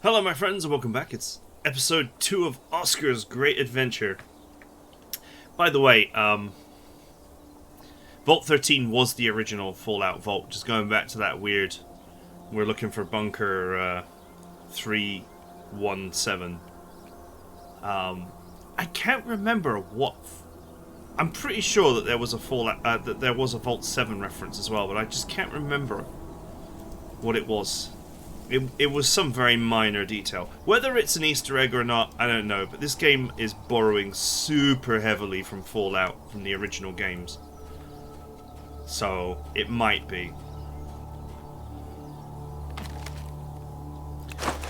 Hello my friends and welcome back. It's episode 2 of Oscar's Great Adventure. By the way, Vault 13 was the original Fallout Vault. Just going back to that weird... We're looking for bunker 317. I can't remember what... I'm pretty sure that there was a Fallout... that there was a Vault 7 reference as well, but I just can't remember what it was. It was some very minor detail. Whether it's an Easter egg or not, I don't know. But this game is borrowing super heavily from Fallout, from the original games. So, it might be.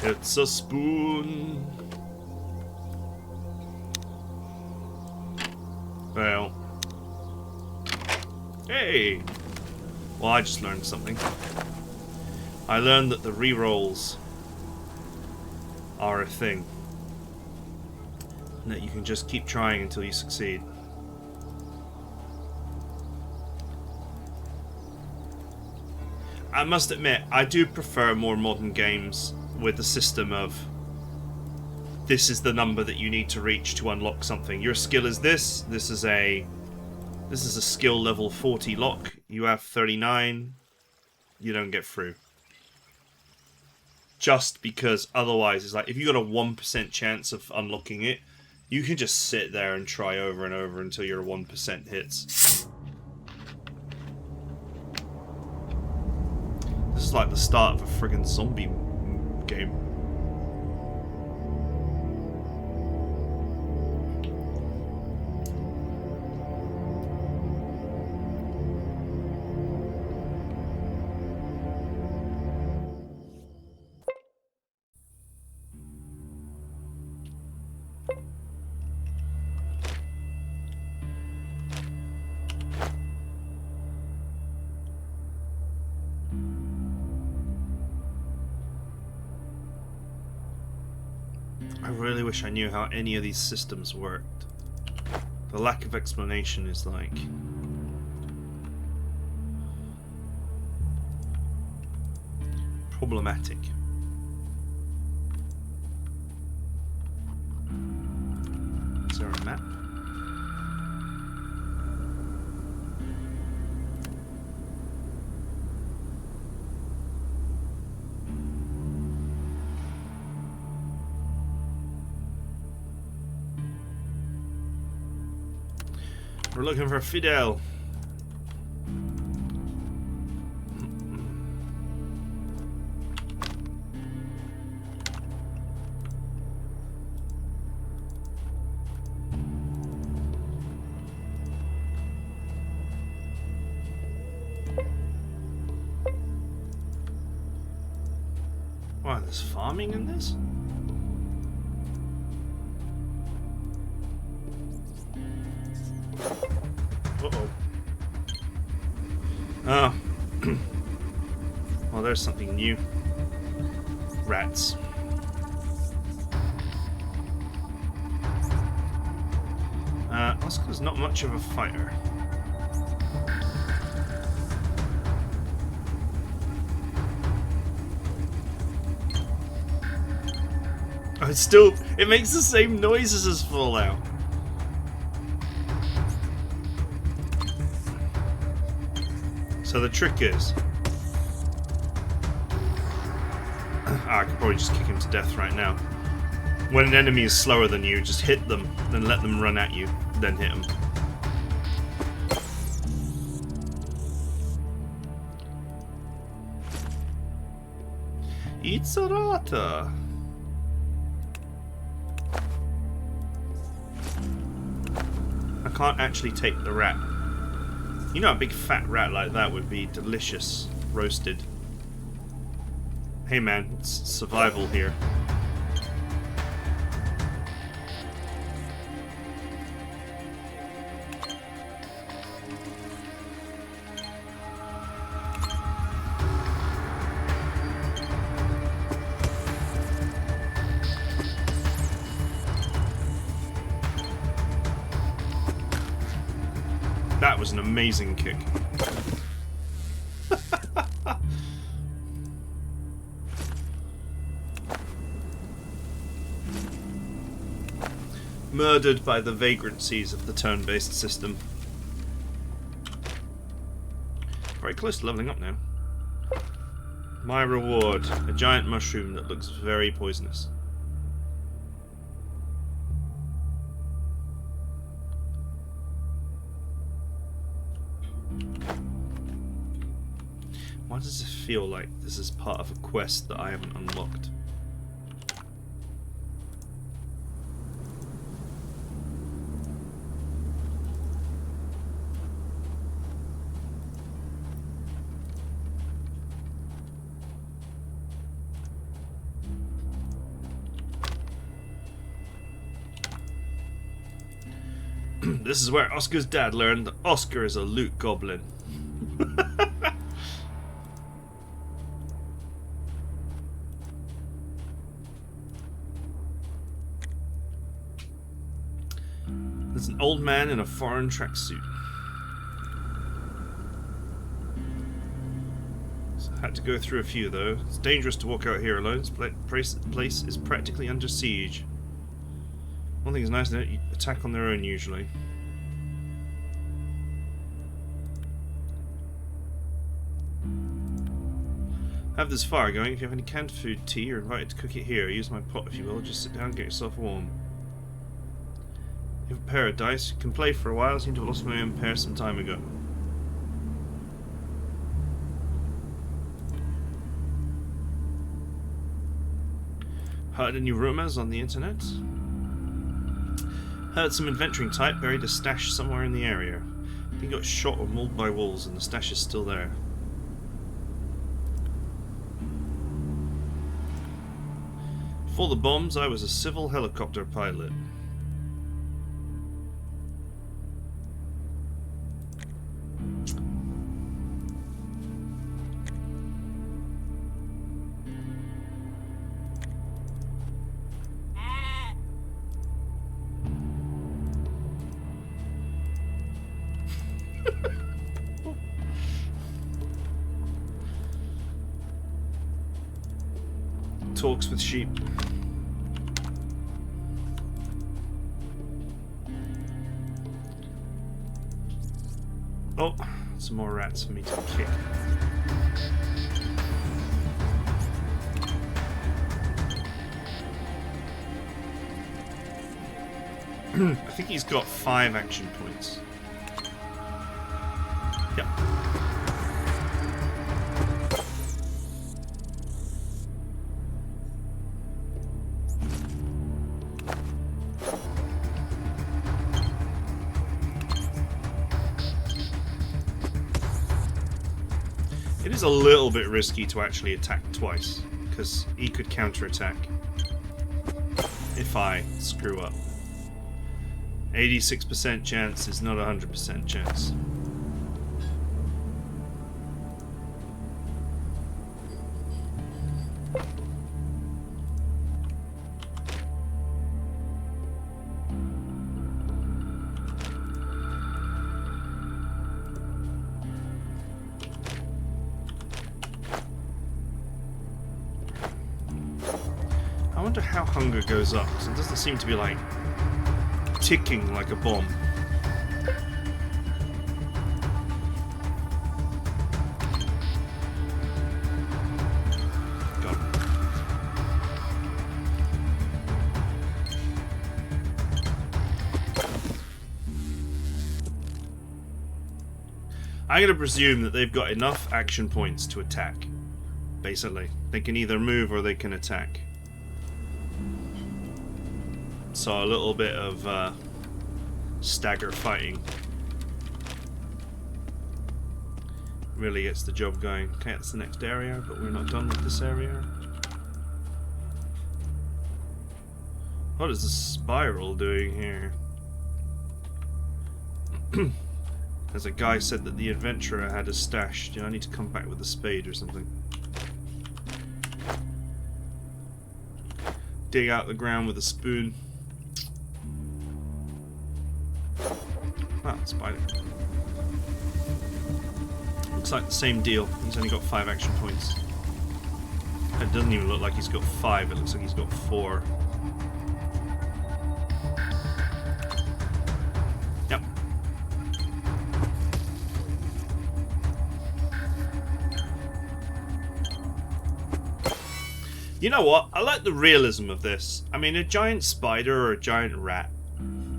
It's a spoon. Well. Hey! Well, I just learned something. I learned that the rerolls are a thing. And that you can just keep trying until you succeed. I must admit, I do prefer more modern games with the system of this is the number that you need to reach to unlock something. Your skill is this. This is a skill level 40 lock. You have 39. You don't get through. Just because otherwise it's like, if you got a 1% chance of unlocking it, you can just sit there and try over and over until your 1% hits. This is like the start of a friggin' zombie game. I really wish I knew how any of these systems worked. The lack of explanation is like... problematic. Is there a map? We're looking for Fidel. Wow, there's farming in this? Uh-oh. Oh. Well, there's something new. Rats. Oscar's not much of a fighter. Oh, it's still... It makes the same noises as Fallout. So the trick is... I could probably just kick him to death right now. When an enemy is slower than you, just hit them, then let them run at you, then hit them. It's a rata. I can't actually take the rat. You know, a big fat rat like that would be delicious, roasted. Hey man, it's survival here. That was an amazing kick. murdered by the vagrancies of the turn-based system. Very close to leveling up now. My reward, a giant mushroom that looks very poisonous. Why does it feel like this is part of a quest that I haven't unlocked? This is where Oscar's dad learned that Oskar is a loot goblin. There's an old man in a foreign tracksuit. So I had to go through a few though. It's dangerous to walk out here alone. This place is practically under siege. One thing is nice, though, you attack on their own usually. Have this fire going. If you have any canned food, tea, you're invited to cook it here. Use my pot if you will. Just sit down and get yourself warm. You have a pair of dice. You can play for a while. I seem to have lost my own pair some time ago. Heard any rumours on the internet? Heard some adventuring type buried a stash somewhere in the area. He got shot or mauled by wolves and the stash is still there. Before the bombs, I was a civil helicopter pilot. Talks with sheep. Oh, some more rats for me to kick. I think he's got 5 action points. Yep. It is a little bit risky to actually attack twice, because he could counterattack if I screw up. 86% chance is not 100% chance. I wonder how hunger goes up, because it doesn't seem to be like ticking like a bomb. Got it. I'm going to presume that they've got enough action points to attack. Basically, they can either move or they can attack. So a little bit of stagger fighting really gets the job going. Okay, that's the next area, but we're not done with this area. What is the spiral doing here? There's a guy said that the adventurer had a stash. Do I need to come back with a spade or something? Dig out the ground with a spoon. Ah, spider. Looks like the same deal. He's only got 5 action points. It doesn't even look like he's got 5, it looks like he's got 4. You know what? I like the realism of this. I mean, a giant spider or a giant rat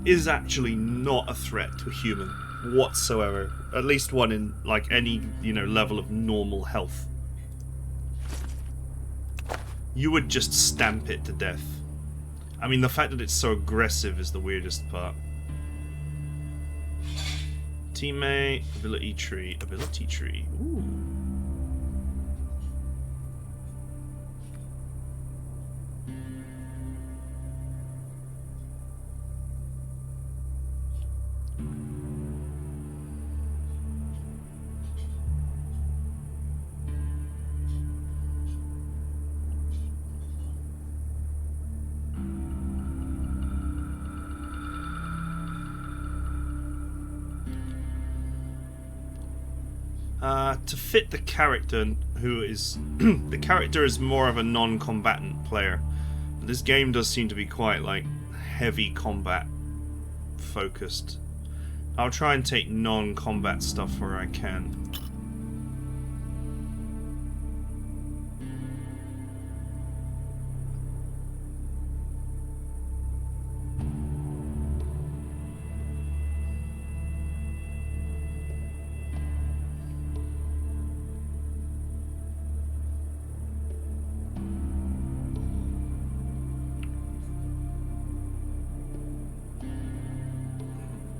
is actually not a threat to a human whatsoever. At least one in, like, any, you know, level of normal health. You would just stamp it to death. I mean, the fact that it's so aggressive is the weirdest part. Teammate, ability tree, ability tree. Ooh. To fit the character, who is the character is more of a non-combatant player. But this game does seem to be quite like heavy combat focused. I'll try and take non-combat stuff where I can.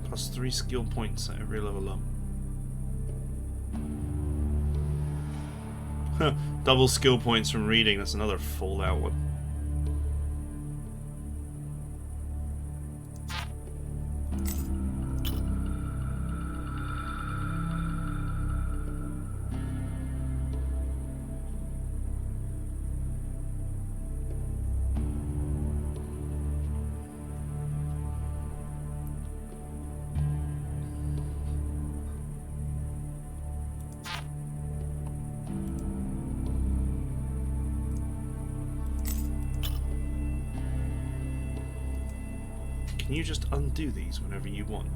Plus 3 skill points at every level up. Double skill points from reading, that's another Fallout one. Can you just undo these whenever you want?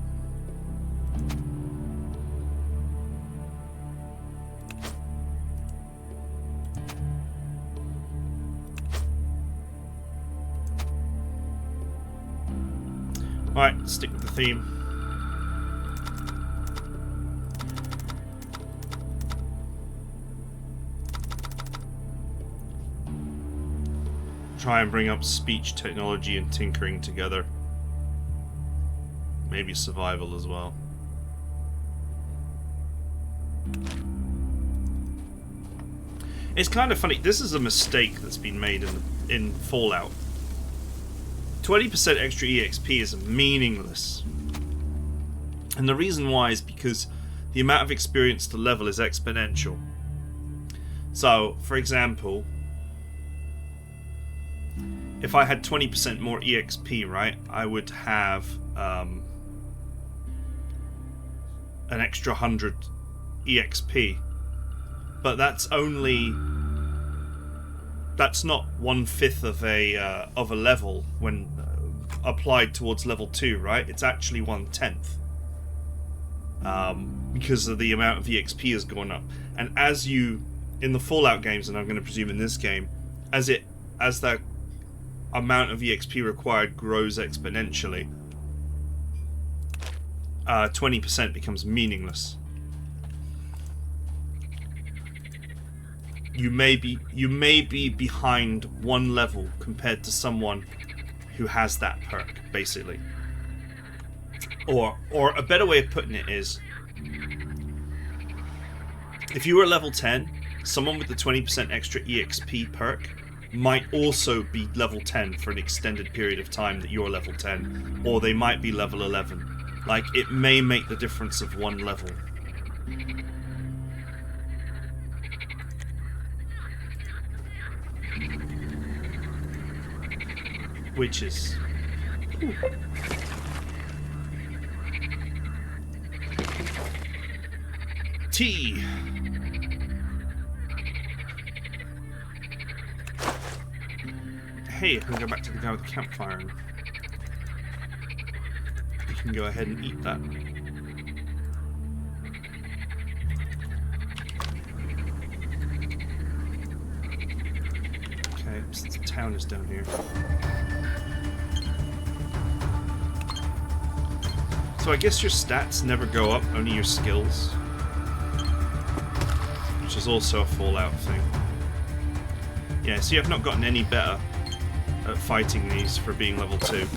Alright, stick with the theme. Try and bring up speech technology and tinkering together. Maybe survival as well. It's kind of funny. This is a mistake that's been made in Fallout. 20% extra EXP is meaningless. And the reason why is because the amount of experience to level is exponential. So, for example, if I had 20% more EXP, right, I would have an extra 100 EXP, but that's not 1/5 of a level when applied towards level 2, right? It's actually 1/10 because of the amount of EXP has gone up. And as you in the Fallout games, and I'm going to presume in this game, as the amount of EXP required grows exponentially, 20% becomes meaningless. You may be behind one level compared to someone who has that perk, basically. Or a better way of putting it is, if you were level 10, someone with the 20% extra EXP perk might also be level 10 for an extended period of time that you're level 10, or they might be level 11. Like, it may make the difference of one level. Which is... Ooh. Tea! Hey, I can go back to the guy with the campfire and you can go ahead and eat that. Okay, Okay, so the town is down here. So I guess your stats never go up, only your skills. Which is also a Fallout thing. Yeah, see, I've not gotten any better at fighting these for being level 2.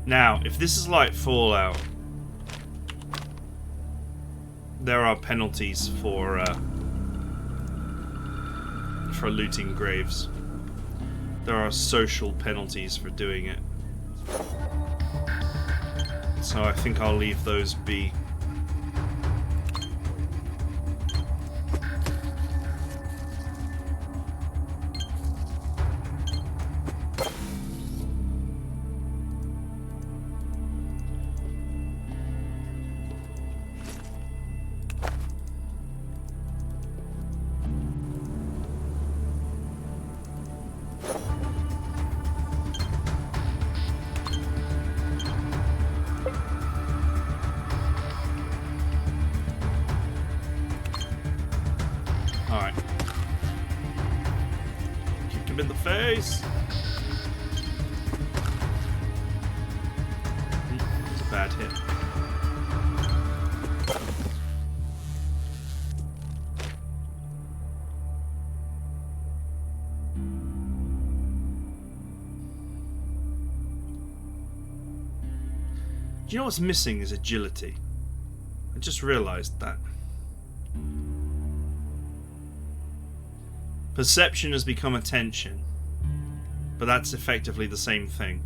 Now, if this is like Fallout, there are penalties for looting graves. There are social penalties for doing it. So I think I'll leave those be. In the face. It's a bad hit. Do you know what's missing is agility? I just realized that. Perception has become attention, but that's effectively the same thing.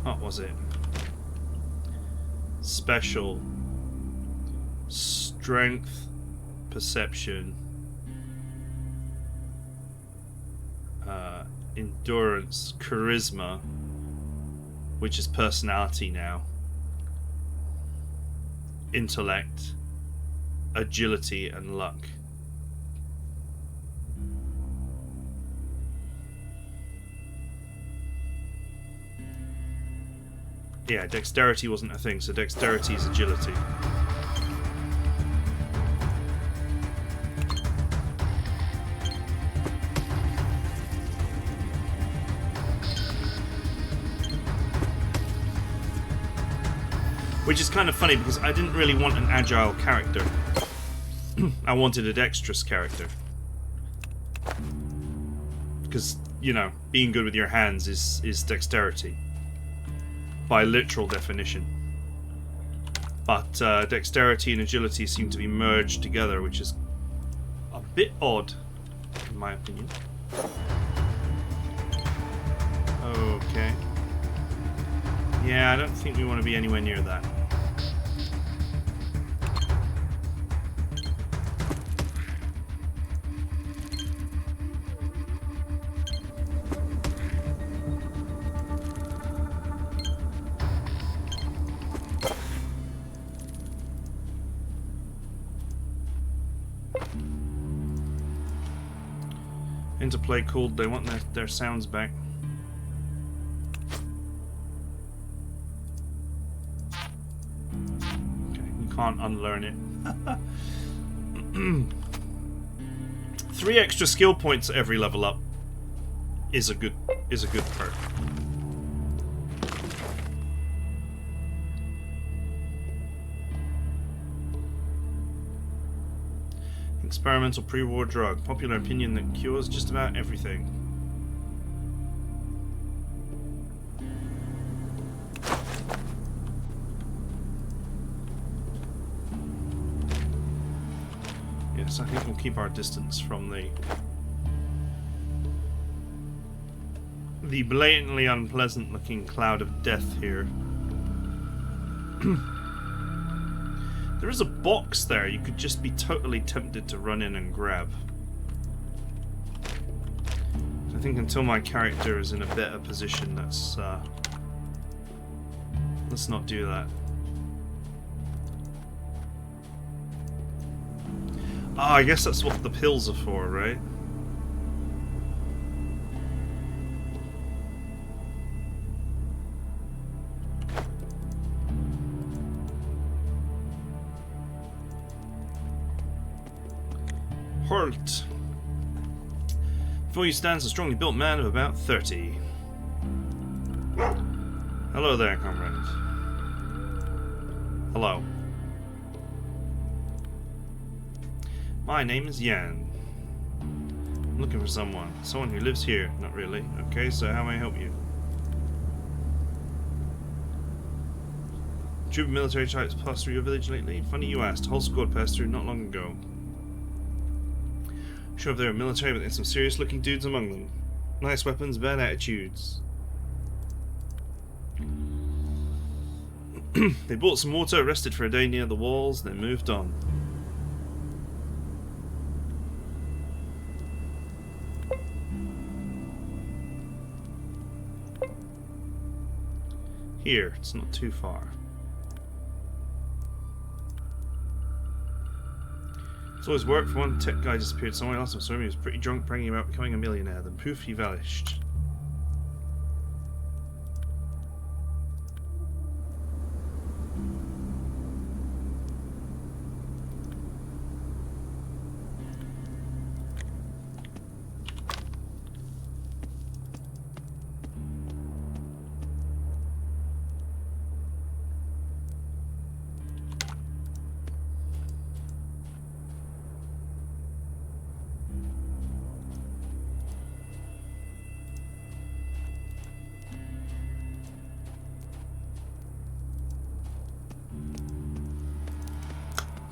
What was it? Special. Strength, perception, endurance, charisma, which is personality now, intellect, agility, and luck. Yeah, dexterity wasn't a thing, so dexterity is agility. Which is kind of funny because I didn't really want an agile character. I wanted a dexterous character. Because, you know, being good with your hands is dexterity. By literal definition. But dexterity and agility seem to be merged together, which is a bit odd, in my opinion. Okay. Yeah, I don't think we want to be anywhere near that. Interplay called, they want their sounds back. Okay, you can't unlearn it. 3 extra skill points at every level up is a good perk. I think experimental pre-war drug. Popular opinion that cures just about everything. Yes, I think we'll keep our distance from the blatantly unpleasant looking cloud of death here. There is a box there you could just be totally tempted to run in and grab. I think until my character is in a better position, let's not do that. Ah, I guess that's what the pills are for, right? Halt! Before you stands a strongly built man of about 30. Hello there, comrade. Hello. My name is Yan. I'm looking for someone. Someone who lives here. Not really. Okay, so how may I help you? Troop of military types passed through your village lately? Funny you asked. A whole squad passed through not long ago. Sure if they were military, but there's some serious looking dudes among them. Nice weapons, bad attitudes. They bought some water, rested for a day near the walls, then moved on. Here, it's not too far. It's always worked for one tech guy disappeared somewhere else. I'm sorry, he was pretty drunk, bragging about becoming a millionaire. Then poof, he vanished.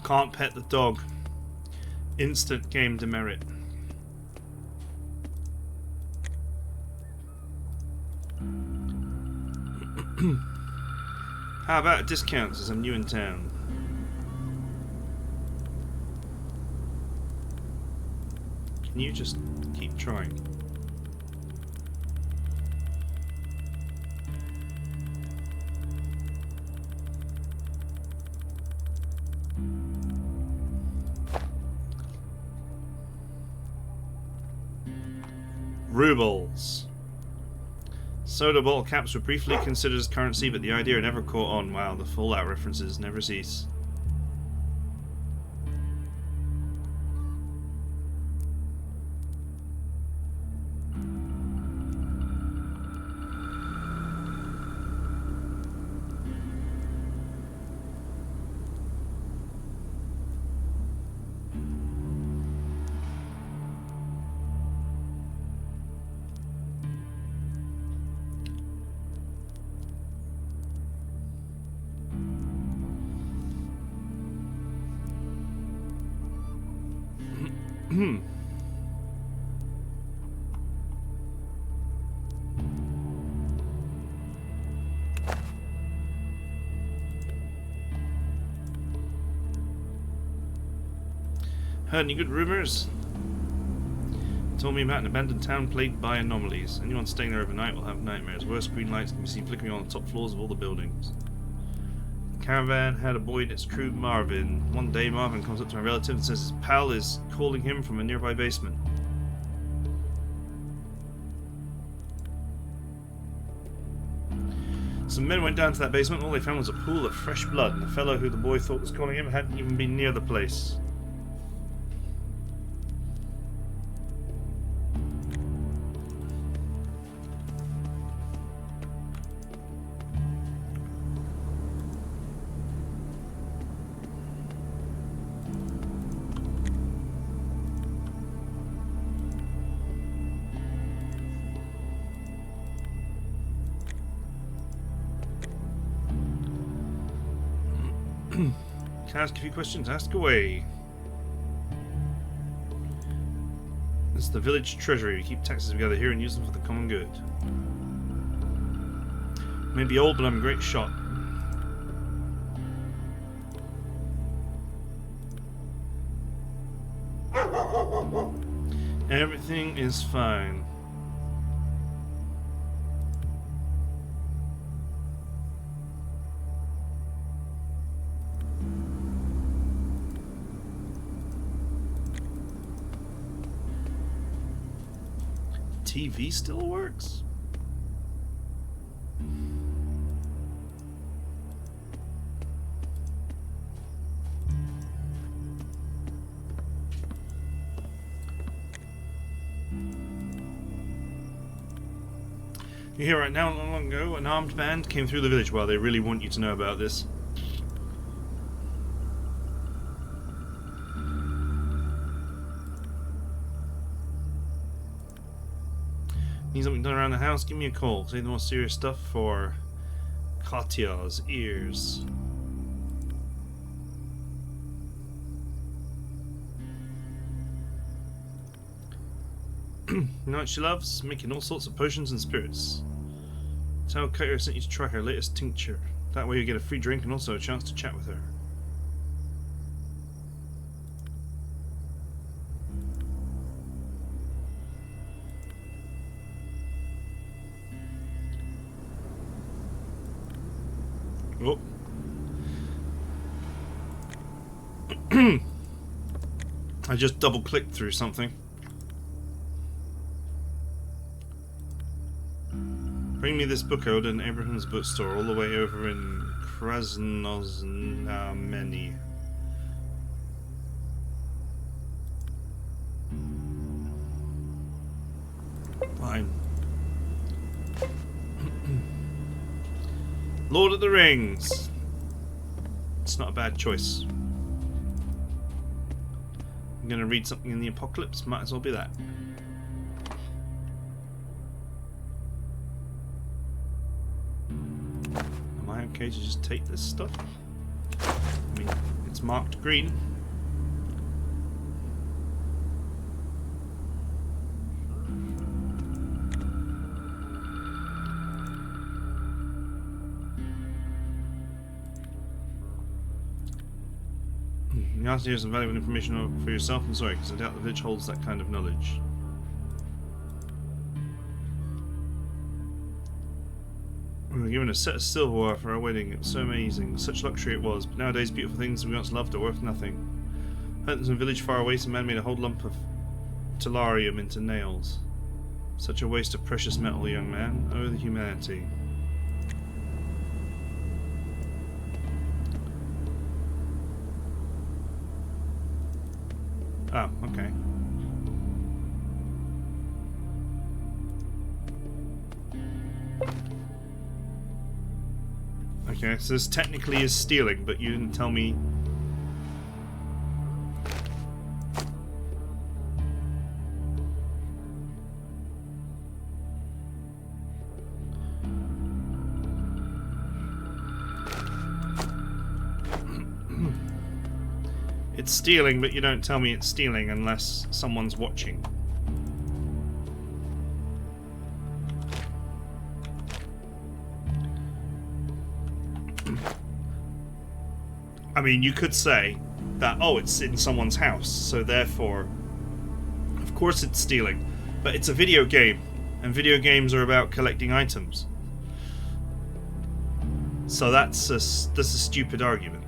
Can't pet the dog. Instant game demerit. How about discounts as I'm new in town? Can you just keep trying? Rubles. Soda bottle caps were briefly considered as currency, but the idea never caught on. Wow, the Fallout references never cease. Heard any good rumors? Told me about an abandoned town plagued by anomalies. Anyone staying there overnight will have nightmares. Worse green lights can be seen flickering on the top floors of all the buildings. The caravan had a boy in its crew, Marvin. One day Marvin comes up to my relative and says his pal is calling him from a nearby basement. Some men went down to that basement and all they found was a pool of fresh blood, and the fellow who the boy thought was calling him hadn't even been near the place. Can I ask a few questions? Ask away. It's the village treasury. We keep taxes together here and use them for the common good. May be old, but I'm a great shot. Everything is fine. TV still works? You're here right now. Not long ago, an armed band came through the village. Well, they really want you to know about this. Need something done around the house? Give me a call. Say the more serious stuff for Katya's ears. You know what she loves? Making all sorts of potions and spirits. Tell Katya I sent you to try her latest tincture. That way you get a free drink and also a chance to chat with her. Oh. I just double clicked through something. Bring me this book out in Abraham's bookstore all the way over in Krasnoznameni. Fine. Lord of the Rings. It's not a bad choice. I'm gonna read something in the apocalypse, might as well be that. Am I okay to just take this stuff? I mean, it's marked green. You asked to hear some valuable information for yourself. I'm sorry, because I doubt the village holds that kind of knowledge. We were given a set of silverware for our wedding. It was so amazing. Such luxury it was. But nowadays, beautiful things we once loved are worth nothing. Hunting some village far away, some man made a whole lump of tellurium into nails. Such a waste of precious metal, young man. Oh, the humanity. Oh, okay. Okay, so this technically is stealing, but you didn't tell me. It's stealing, but you don't tell me it's stealing unless someone's watching. I mean, you could say that, oh, it's in someone's house, so therefore, of course it's stealing. But it's a video game, and video games are about collecting items. So that's a stupid argument.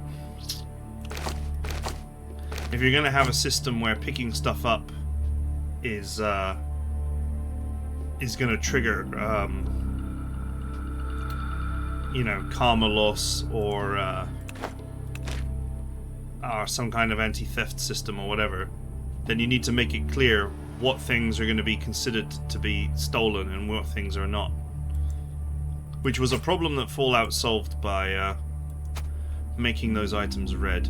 If you're going to have a system where picking stuff up is going to trigger, you know, karma loss or some kind of anti-theft system or whatever, then you need to make it clear what things are going to be considered to be stolen and what things are not. Which was a problem that Fallout solved by making those items red.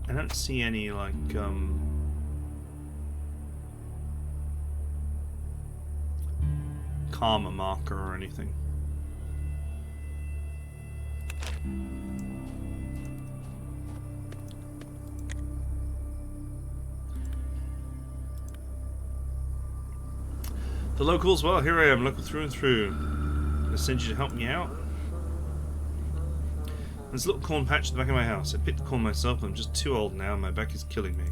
I don't see any, like, karma marker or anything. The locals, well, here I am, local through and through. I sent you to help me out. There's a little corn patch at the back of my house. I picked the corn myself, but I'm just too old now and my back is killing me.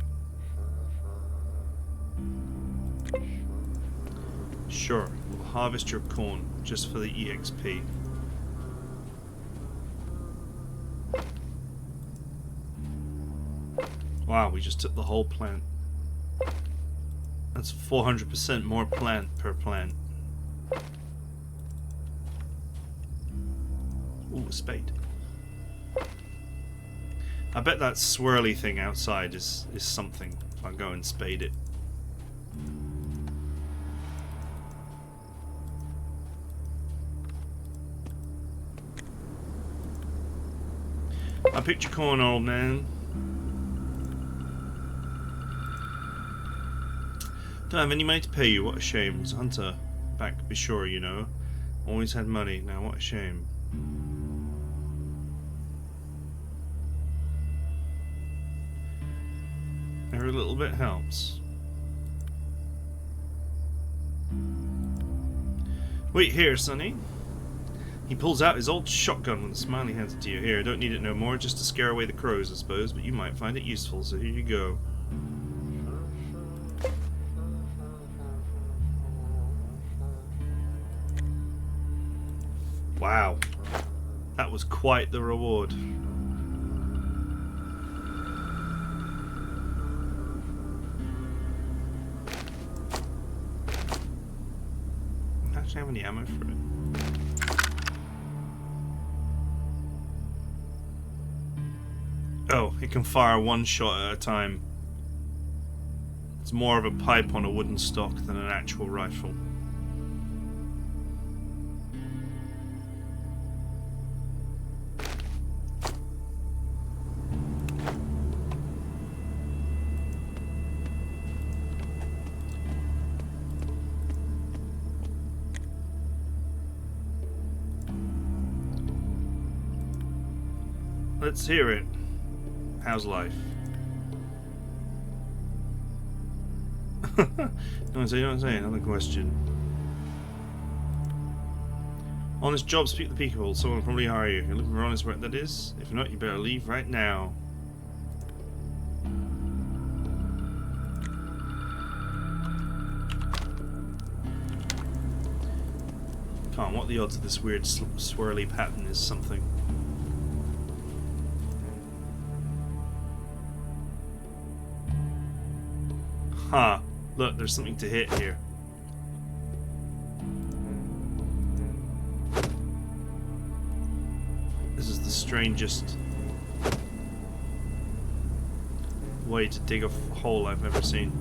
Sure, we'll harvest your corn just for the EXP. Wow, we just took the whole plant. That's 400% more plant per plant. Ooh, a spade. I bet that swirly thing outside is something if I go and spade it. I picked your corn, old man. Don't have any money to pay you, what a shame. As a hunter, back be sure, you know. Always had money, now what a shame. Every little bit helps. Wait here, sonny. He pulls out his old shotgun with a smile. He hands it to you. Here, I don't need it no more, just to scare away the crows, I suppose, but you might find it useful, so here you go. Wow. That was quite the reward. I actually have any ammo for it. Oh, it can fire one shot at a time. It's more of a pipe on a wooden stock than an actual rifle. Let's hear it. How's life? Don't say, another question. Honest job, speak the people. Someone will probably hire you. You're looking for honest work, that is? If not, you better leave right now. Come on, what are the odds of this weird swirly pattern is something? Huh. Look, there's something to hit here. This is the strangest way to dig a hole I've ever seen.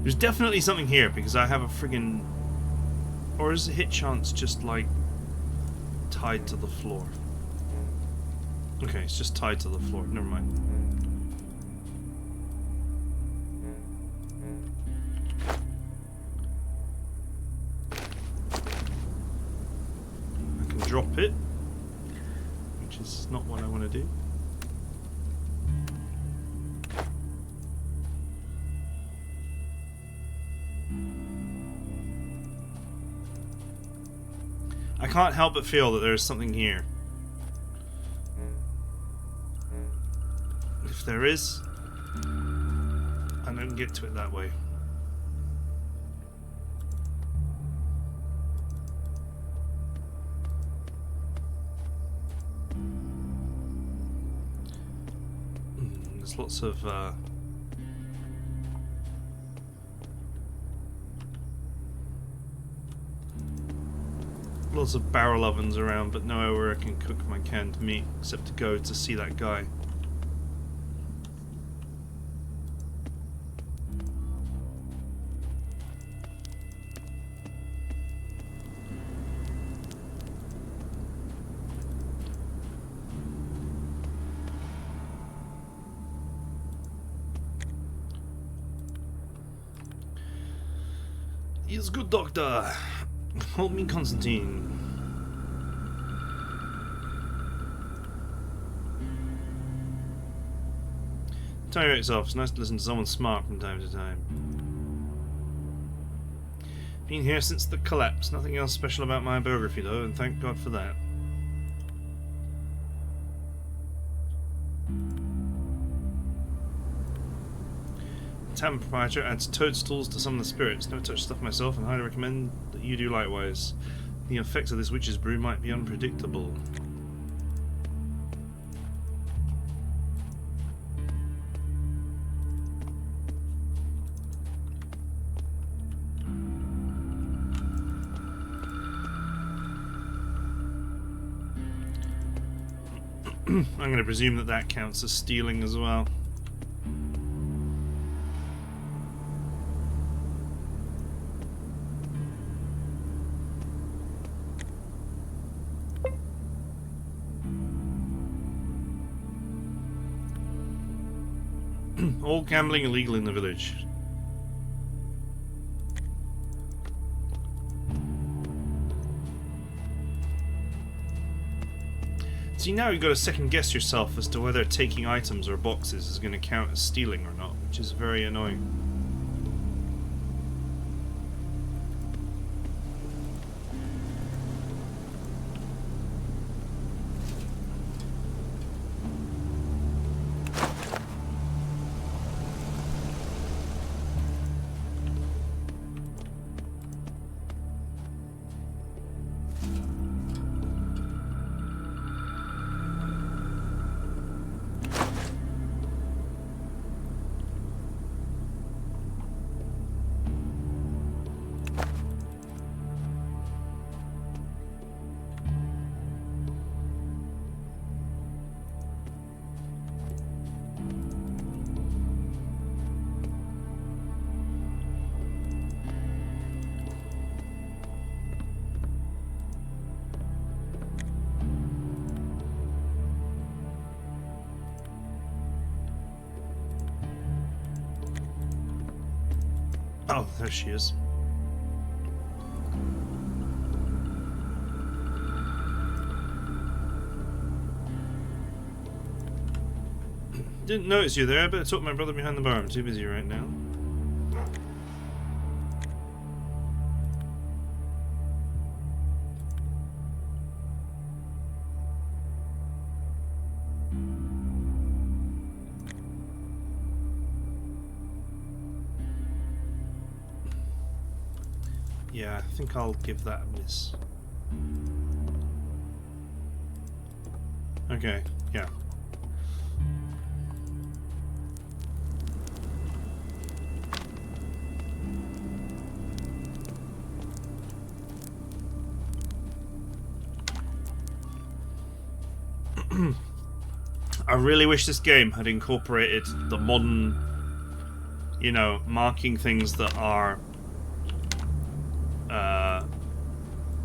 There's definitely something here because I have a friggin'... Or is the hit chance just like tied to the floor? Okay, it's just tied to the floor. Never mind. I can drop it, which is not what I want to do. I can't help but feel that there's something here. If there is, I don't get to it that way. There's lots of lots of barrel ovens around, but nowhere where I can cook my canned meat except to go to see that guy. Yes, good doctor. Hold me, Constantine. Tell me about yourself. It's nice to listen to someone smart from time to time. Been here since the collapse. Nothing else special about my biography, though, and thank God for that. Tavern proprietor adds toadstools to some of the spirits. Never touched stuff myself, and highly recommend that you do likewise. The effects of this witch's brew might be unpredictable. I'm going to presume that that counts as stealing as well. All gambling illegal in the village. See, now you've got to second guess yourself as to whether taking items or boxes is going to count as stealing or not, which is very annoying. Oh, there she is. Didn't notice you there. I better talk to my brother behind the bar. I'm too busy right now. Yeah, I think I'll give that a miss. Okay, yeah. I really wish this game had incorporated the modern, you know, marking things that are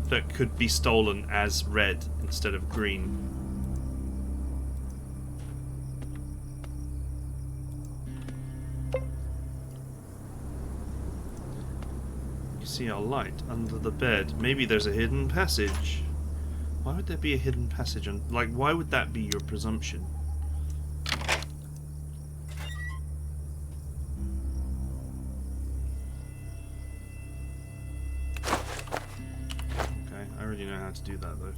that could be stolen as red instead of green. You see our light under the bed. Maybe there's a hidden passage. Why would there be a hidden passage? Like, why would that be your presumption? To do that though.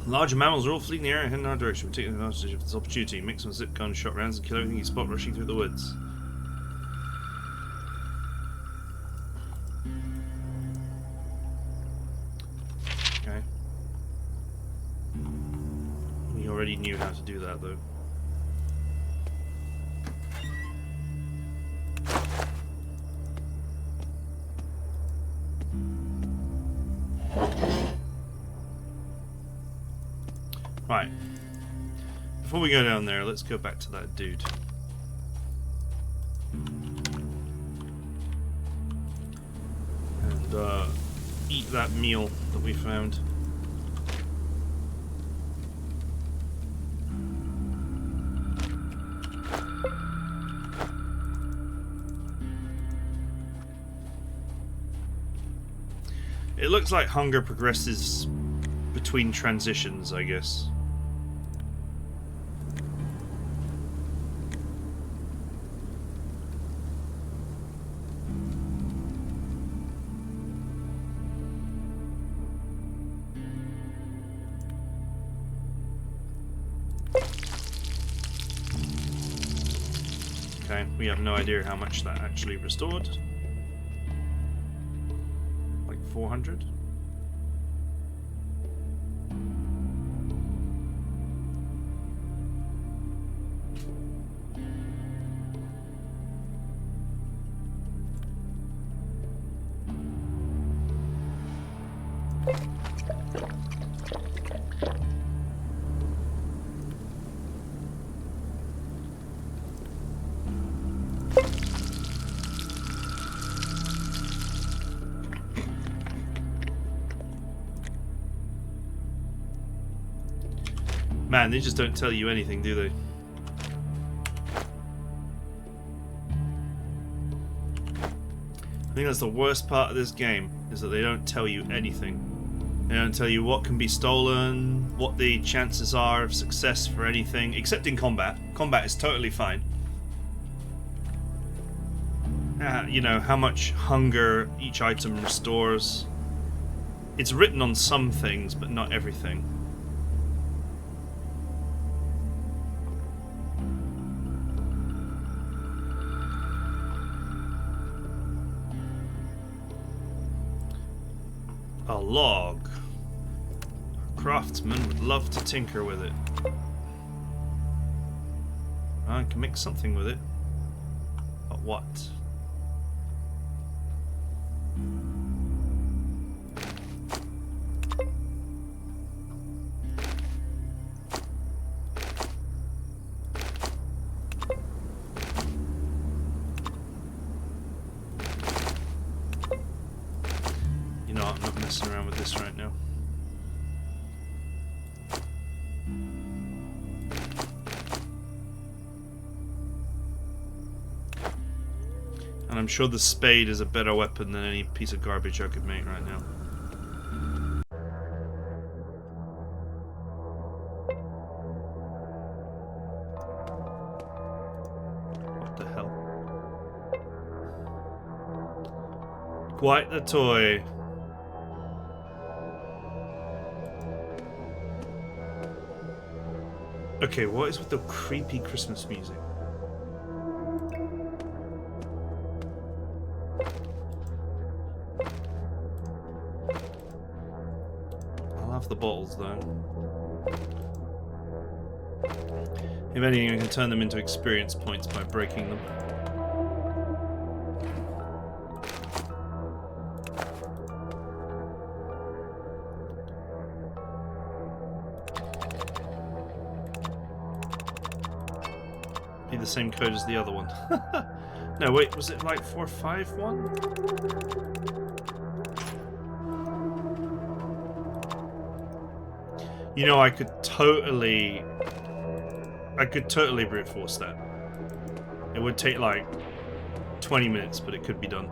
Larger mammals are all fleeing the area and heading in our direction. We're taking advantage of this opportunity. Make some zip gun shot rounds and kill everything you spot rushing through the woods. Okay. We already knew how to do that though. Right. Before we go down there, let's go back to that dude. And eat that meal that we found. It looks like hunger progresses between transitions, I guess. Okay, we have no idea how much that actually restored. Like 400? Man, they just don't tell you anything, do they? I think that's the worst part of this game, is that they don't tell you anything. They don't tell you what can be stolen, what the chances are of success for anything, except in combat. Combat is totally fine. You know, how much hunger each item restores. It's written on some things, but not everything. A log. A craftsman would love to tinker with it. I can make something with it. But what? You know, I'm not messing around with this right now. And I'm sure the spade is a better weapon than any piece of garbage I could make right now. What the hell? Quite the toy. Okay, what is with the creepy Christmas music? I'll have the bottles though. If anything, I can turn them into experience points by breaking them. Be the same code as the other one. No, wait, was it like 451? You know, I could totally brute force that. It would take like 20 minutes, but it could be done.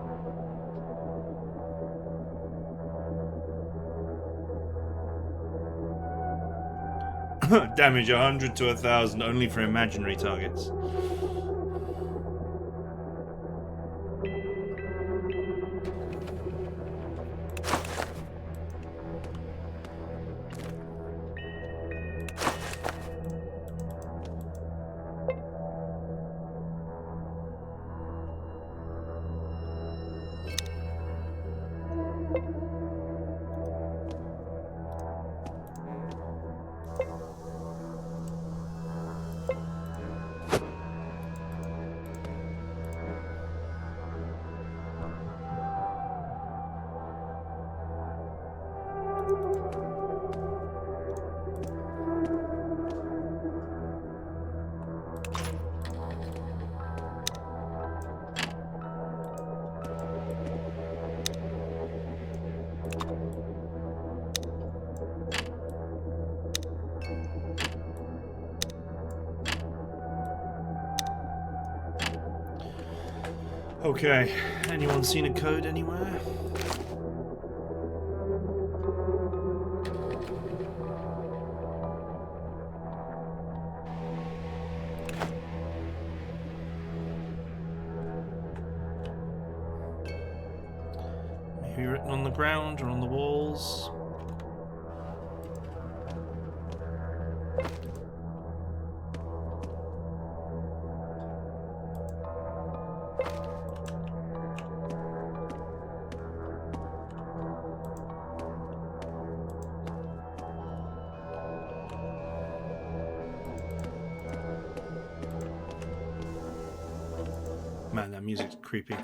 Damage 100 to 1,000 only for imaginary targets. Okay, anyone seen a code anywhere? Maybe written on the ground or on the walls. Man, that music's creepy.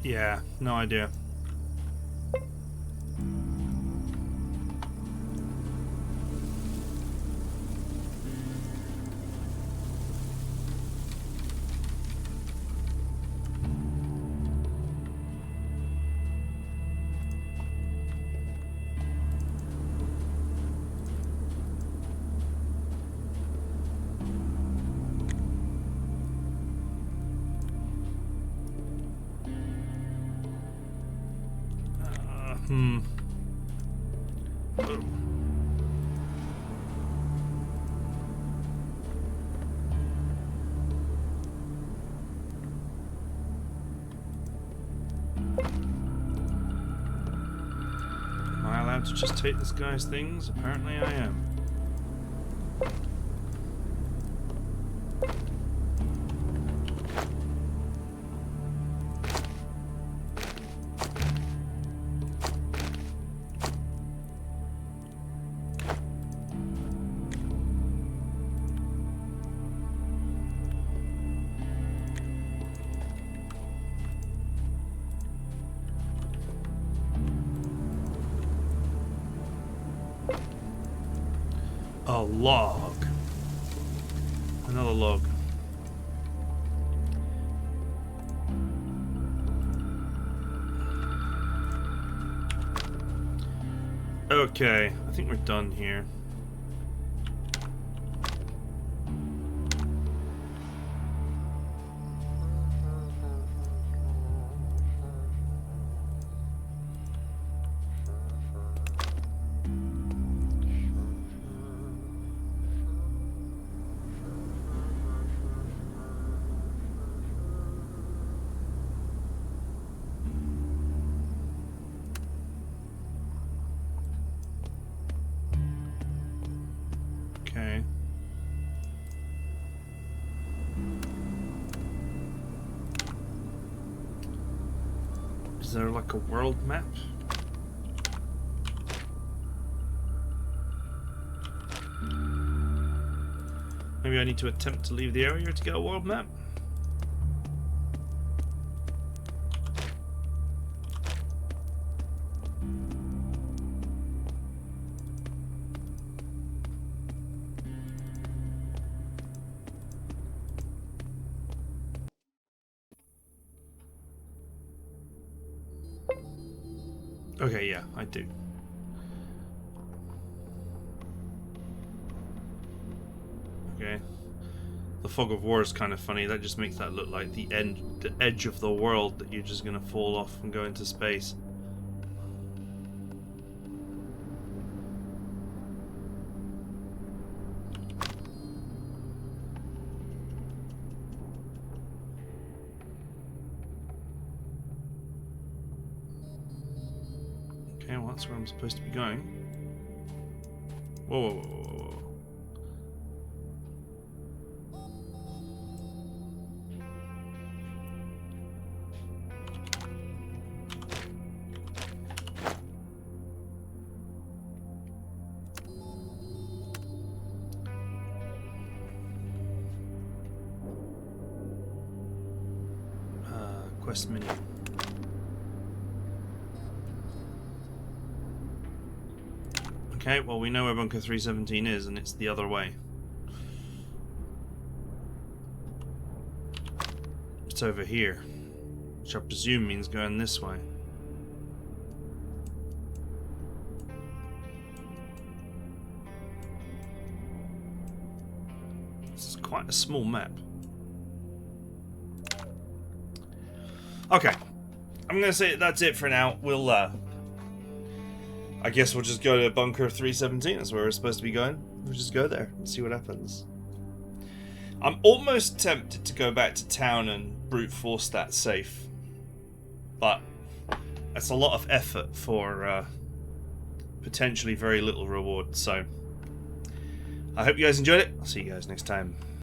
Yeah, no idea. Oh. Am I allowed to just take this guy's things? Apparently I am. A log. Another log. Okay, I think we're done here. Okay. Is there like a world map? Maybe I need to attempt to leave the area to get a world map? Okay, yeah, I do. Okay. The fog of war is kind of funny. That just makes that look like the edge of the world that you're just gonna fall off and go into space. Okay, well that's where I'm supposed to be going. Whoa, whoa, whoa, whoa, whoa. Quest menu. Okay, well we know where Bunker 317 is, and it's the other way. It's over here, which I presume means going this way. This is quite a small map. Okay. I'm going to say that's it for now. We'll, I guess we'll just go to Bunker 317. That's where we're supposed to be going. We'll just go there and see what happens. I'm almost tempted to go back to town and brute force that safe. But that's a lot of effort for potentially very little reward. So I hope you guys enjoyed it. I'll see you guys next time.